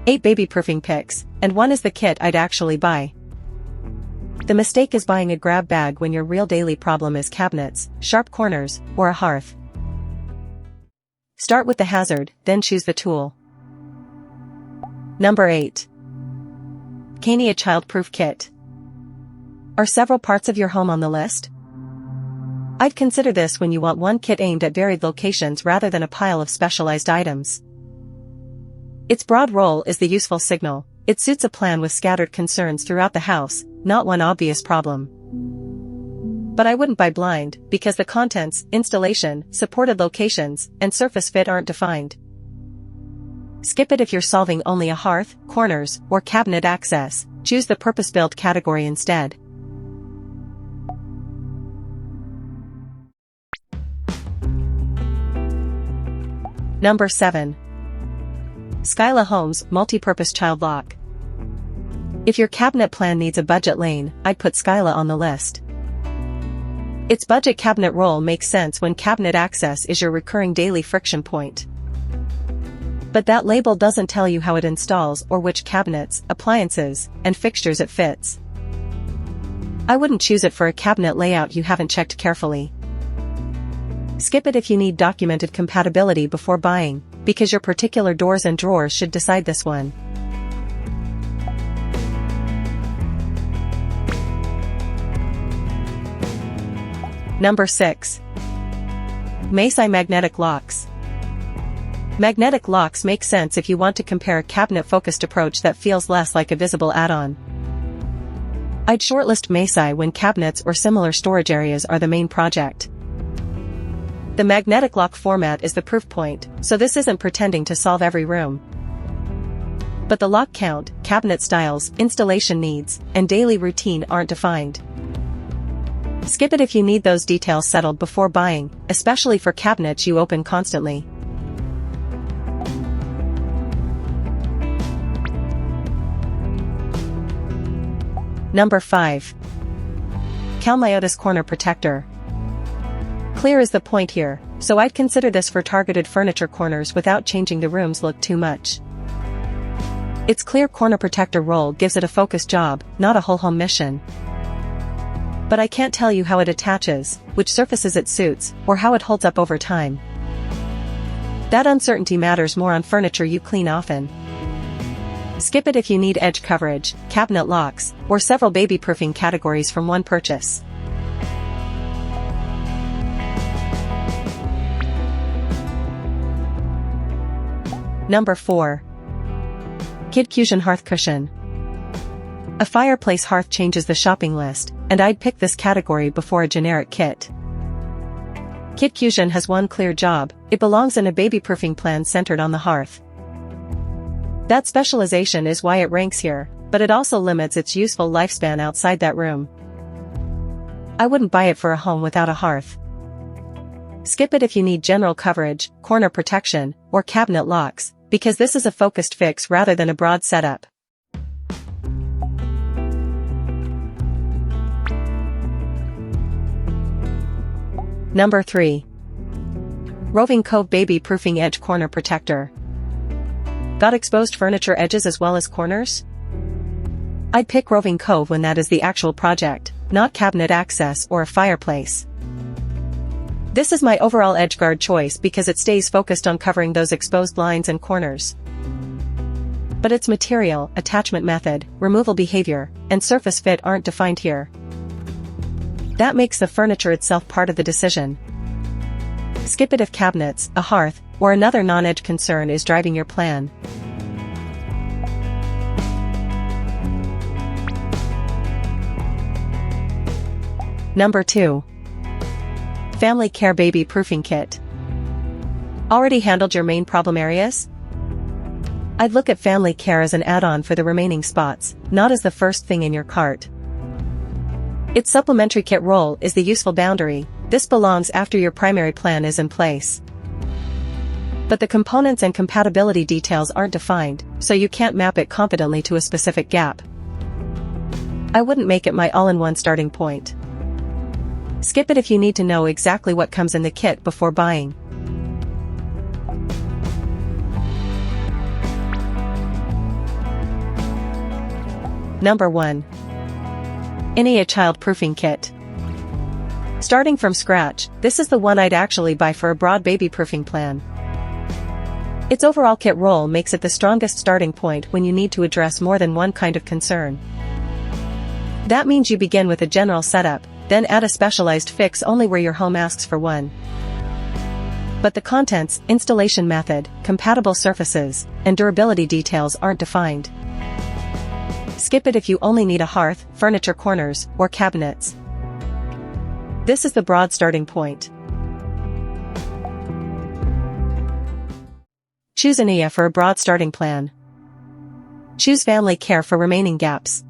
8 babyproofing picks, and 1 is the kit I'd actually buy. The mistake is buying a grab bag when your real daily problem is cabinets, sharp corners, or a hearth. Start with the hazard, then choose the tool. Number 8. Vkania Child Proof Kit. Are several parts of your home on the list? I'd consider this when you want one kit aimed at varied locations rather than a pile of specialized items. Its broad role is the useful signal. It suits a plan with scattered concerns throughout the house, not one obvious problem. But I wouldn't buy blind, because the contents, installation, supported locations, and surface fit aren't defined. Skip it if you're solving only a hearth, corners, or cabinet access. Choose the purpose-built category instead. Number 7. Skyla Homes Multi-Purpose Child Lock. If your cabinet plan needs a budget lane, I'd put Skyla on the list. Its budget cabinet role makes sense when cabinet access is your recurring daily friction point. But that label doesn't tell you how it installs or which cabinets, appliances, and fixtures it fits. I wouldn't choose it for a cabinet layout you haven't checked carefully. Skip it if you need documented compatibility before buying, because your particular doors and drawers should decide this one. Number 6. Vmaisi Magnetic Locks. Magnetic locks make sense if you want to compare a cabinet-focused approach that feels less like a visible add-on. I'd shortlist Vmaisi when cabinets or similar storage areas are the main project. The magnetic lock format is the proof point, so this isn't pretending to solve every room. But the lock count, cabinet styles, installation needs, and daily routine aren't defined. Skip it if you need those details settled before buying, especially for cabinets you open constantly. Number 5. CalMyotis Corner Protector. Clear is the point here, so I'd consider this for targeted furniture corners without changing the room's look too much. Its clear corner protector role gives it a focused job, not a whole home mission. But I can't tell you how it attaches, which surfaces it suits, or how it holds up over time. That uncertainty matters more on furniture you clean often. Skip it if you need edge coverage, cabinet locks, or several babyproofing categories from one purchase. Number 4. KidKusion Hearth Cushion. A fireplace hearth changes the shopping list, and I'd pick this category before a generic kit. KidKusion has one clear job: it belongs in a babyproofing plan centered on the hearth. That specialization is why it ranks here, but it also limits its useful lifespan outside that room. I wouldn't buy it for a home without a hearth. Skip it if you need general coverage, corner protection, or cabinet locks, because this is a focused fix rather than a broad setup. Number 3. Roving Cove Babyproofing Edge Corner Protector. Got exposed furniture edges as well as corners? I'd pick Roving Cove when that is the actual project, not cabinet access or a fireplace. This is my overall edgeguard choice because it stays focused on covering those exposed lines and corners. But its material, attachment method, removal behavior, and surface fit aren't defined here. That makes the furniture itself part of the decision. Skip it if cabinets, a hearth, or another non-edge concern is driving your plan. Number 2. Family Care Baby Proofing Kit. Already handled your main problem areas? I'd look at Family Care as an add-on for the remaining spots, not as the first thing in your cart. Its supplementary kit role is the useful boundary. This belongs after your primary plan is in place. But the components and compatibility details aren't defined, so you can't map it confidently to a specific gap. I wouldn't make it my all-in-one starting point. Skip it if you need to know exactly what comes in the kit before buying. Number 1. Inaya Child Proofing Kit. Starting from scratch, this is the one I'd actually buy for a broad baby-proofing plan. Its overall kit role makes it the strongest starting point when you need to address more than one kind of concern. That means you begin with a general setup, then add a specialized fix only where your home asks for one. But the contents, installation method, compatible surfaces, and durability details aren't defined. Skip it if you only need a hearth, furniture corners, or cabinets. This is the broad starting point. Choose Inaya for a broad starting plan. Choose family care for remaining gaps.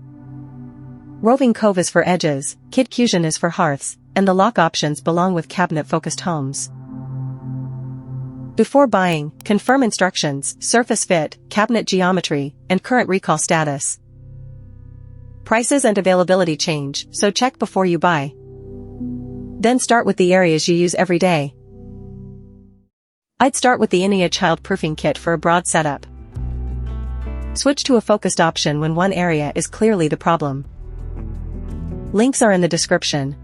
Roving Cove is for edges, KidKusion is for hearths, and the lock options belong with cabinet-focused homes. Before buying, confirm instructions, surface fit, cabinet geometry, and current recall status. Prices and availability change, so check before you buy. Then start with the areas you use every day. I'd start with the Inaya Child Proofing Kit for a broad setup. Switch to a focused option when one area is clearly the problem. Links are in the description.